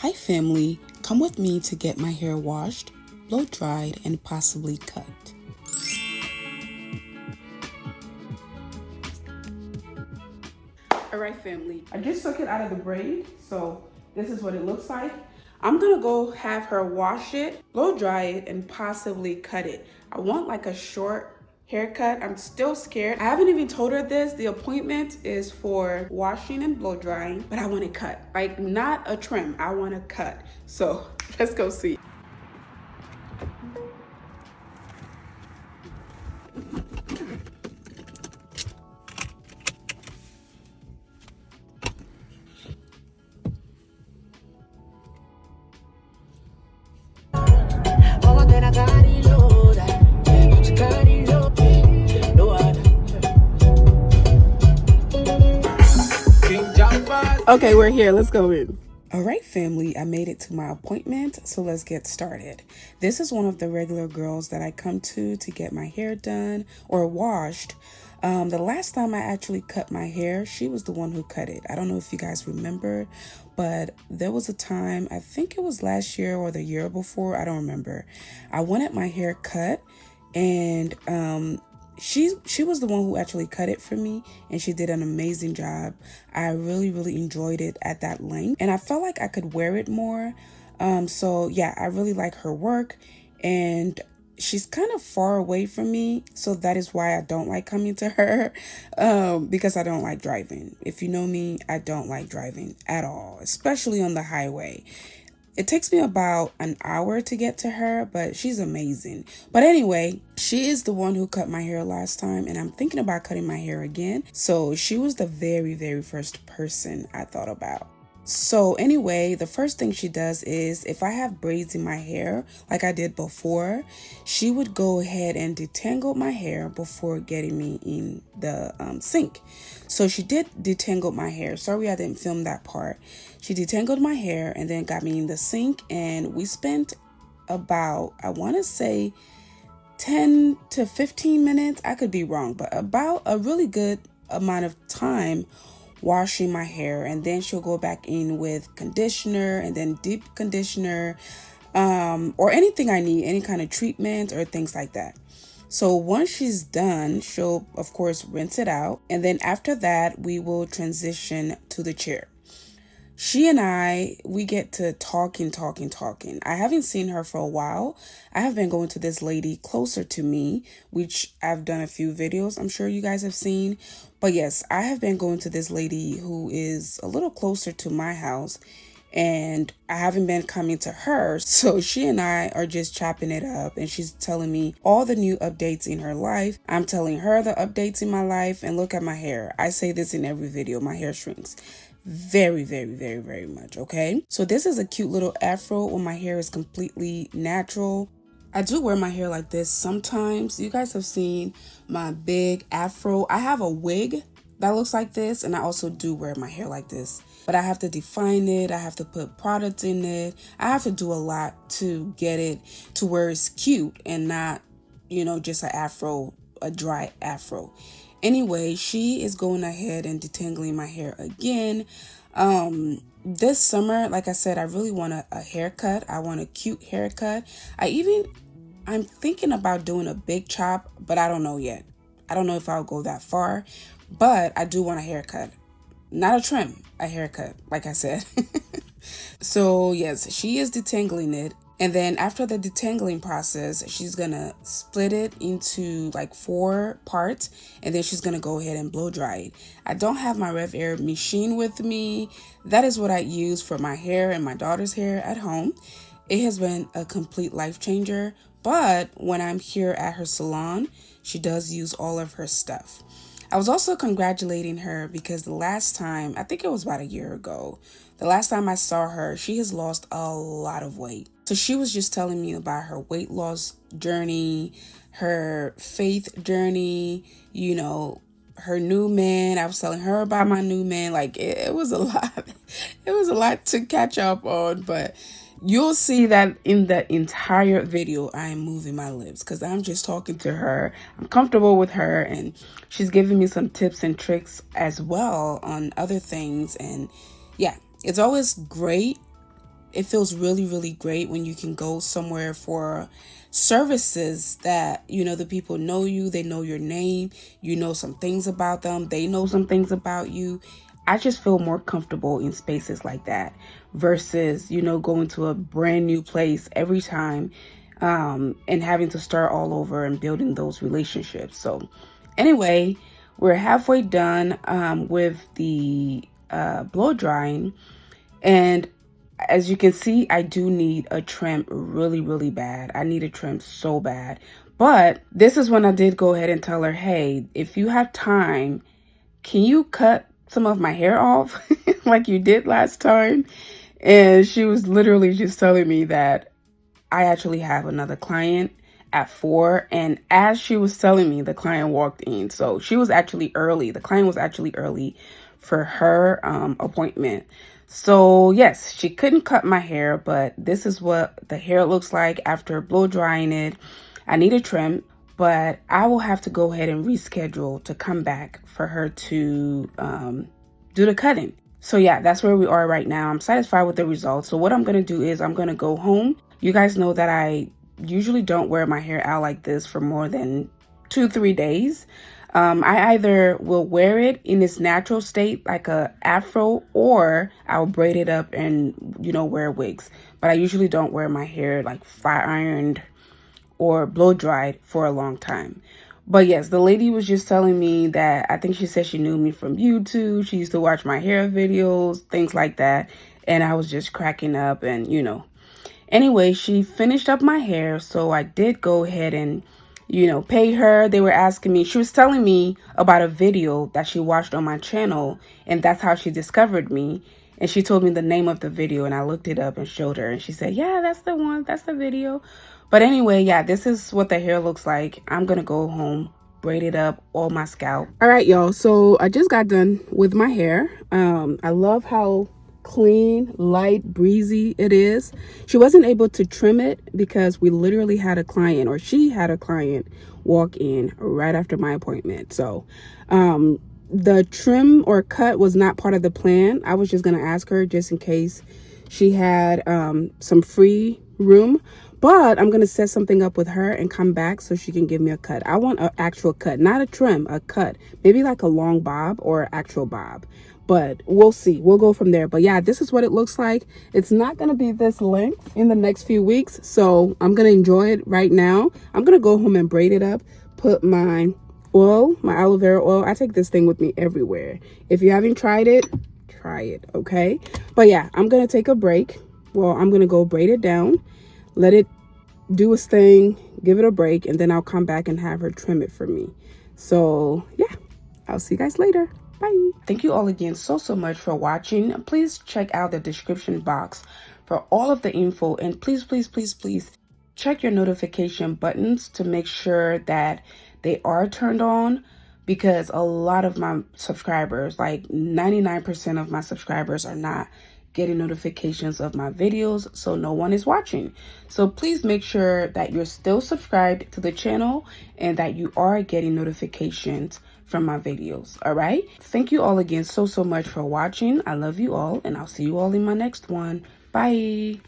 Hi family, come with me to get my hair washed, blow dried, and possibly cut. Alright family, I just took it out of the braid, so this is what it looks like. I'm gonna go have her wash it, blow dry it, and possibly cut it. I want like a short haircut. I'm still scared. I haven't even told her this. The appointment is for washing and blow drying, but I want it cut. Like not a trim, I want to cut. So let's go see. Okay, we're here. Let's go in. All right, family, I made it to my appointment, so let's get started. This is one of the regular girls that I come to get my hair done or washed. The last time I actually cut my hair, she was the one who cut it. I don't know if you guys remember, but there was a time, I think it was last year or the year before, I don't remember. I wanted my hair cut, and she was the one who actually cut it for me, and she did an amazing job. I really enjoyed it at that length, and I felt like I could wear it more. So yeah, I really like her work, and she's kind of far away from me, so that is why I don't like coming to her, because I don't like driving. If you know me, I don't like driving at all, especially on the highway. It takes me about an hour to get to her, but she's amazing. But anyway, she is the one who cut my hair last time, and I'm thinking about cutting my hair again. So she was the very first person I thought about. So anyway, the first thing she does is if I have braids in my hair, like I did before, she would go ahead and detangle my hair before getting me in the sink. So she did detangle my hair. Sorry I didn't film that part. She detangled my hair and then got me in the sink, and we spent about, I want to say 10 to 15 minutes. I could be wrong, but about a really good amount of time washing my hair. And then she'll go back in with conditioner and then deep conditioner, or anything I need, any kind of treatment or things like that. So once she's done, she'll of course rinse it out, and then after that we will transition to the chair. She and we get to talking. I haven't seen her for a while. I have been going to this lady closer to me, which I've done a few videos I'm sure you guys have seen. But yes, I have been going to this lady who is a little closer to my house, and I haven't been coming to her. So she and I are just chopping it up, and she's telling me all the new updates in her life. I'm telling her the updates in my life, and look at my hair. I say this in every video, my hair shrinks very much. Okay, so this is a cute little afro when my hair is completely natural. I do wear my hair like this sometimes. You guys have seen my big afro. I have a wig that looks like this, and I also do wear my hair like this, but I have to define it. I have to put products in it. I have to do a lot to get it to where it's cute and not, just an afro, a dry afro. Anyway, she is going ahead and detangling my hair again. This summer, like I said, I really want a haircut. I want a cute haircut. I'm thinking about doing a big chop, but I don't know yet. I don't know if I'll go that far, but I do want a haircut. Not a trim, a haircut, like I said. So yes, she is detangling it. And then after the detangling process, she's gonna split it into like 4 parts, and then she's gonna go ahead and blow dry it. I don't have my Rev Air machine with me. That is what I use for my hair and my daughter's hair at home. It has been a complete life changer, but when I'm here at her salon, she does use all of her stuff. I was also congratulating her because the last time, I think it was about a year ago, the last time I saw her, she has lost a lot of weight. So she was just telling me about her weight loss journey, her faith journey, her new man. I was telling her about my new man. Like it was a lot. It was a lot to catch up on, but you'll see that in the entire video, I am moving my lips because I'm just talking to her. I'm comfortable with her, and she's giving me some tips and tricks as well on other things. And yeah, it's always great it feels really, really great when you can go somewhere for services that, you know, the people know you, they know your name, you know some things about them, they know some things about you. I just feel more comfortable in spaces like that versus, you know, going to a brand new place every time, and having to start all over and building those relationships. So anyway, we're halfway done with the blow drying. And as you can see, I do need a trim really, really bad. I need a trim so bad. But this is when I did go ahead and tell her, hey, if you have time, can you cut some of my hair off like you did last time? And she was literally just telling me that I actually have another client at 4. And as she was telling me, the client walked in. So she was actually early. The client was actually early for her appointment. So yes, she couldn't cut my hair, but this is what the hair looks like after blow drying it. I need a trim, but I will have to go ahead and reschedule to come back for her to do the cutting. So yeah, that's where we are right now. I'm satisfied with the results. So what I'm going to do is I'm going to go home. You guys know that I usually don't wear my hair out like this for more than 2-3 days. I either will wear it in its natural state like a afro, or I'll braid it up and, you know, wear wigs. But I usually don't wear my hair like fire ironed or blow dried for a long time. But yes, the lady was just telling me that, I think she said she knew me from YouTube. She used to watch my hair videos, things like that. And I was just cracking up and, you know. Anyway, she finished up my hair. So I did go ahead and, you know, pay her. They were asking me, she was telling me about a video that she watched on my channel. And that's how she discovered me. And she told me the name of the video, and I looked it up and showed her. And she said, yeah, that's the one. That's the video. But anyway, yeah, this is what the hair looks like. I'm going to go home, braid it up, oil my scalp. All right, y'all. So I just got done with my hair. I love how clean, light, breezy it is. She wasn't able to trim it because we literally had a client, or she had a client walk in right after my appointment. So the trim or cut was not part of the plan. I was just going to ask her just in case she had some free room. But I'm going to set something up with her and come back so she can give me a cut. I want an actual cut, not a trim, a cut. Maybe like a long bob or an actual bob. But we'll see. We'll go from there. But yeah, this is what it looks like. It's not going to be this length in the next few weeks. So I'm going to enjoy it right now. I'm going to go home and braid it up. Put my oil, my aloe vera oil. I take this thing with me everywhere. If you haven't tried it, try it. Okay. But yeah, I'm going to take a break. Well, I'm going to go braid it down. Let it do its thing, give it a break, and then I'll come back and have her trim it for me. So yeah, I'll see you guys later. Bye. Thank you all again so much for watching. Please check out the description box for all of the info, and please check your notification buttons to make sure that they are turned on, because a lot of my subscribers, like 99% of my subscribers, are not getting notifications of my videos, so no one is watching. So please make sure that you're still subscribed to the channel and that you are getting notifications from my videos. All right, thank you all again so much for watching. I love you all, and I'll see you all in my next one. Bye.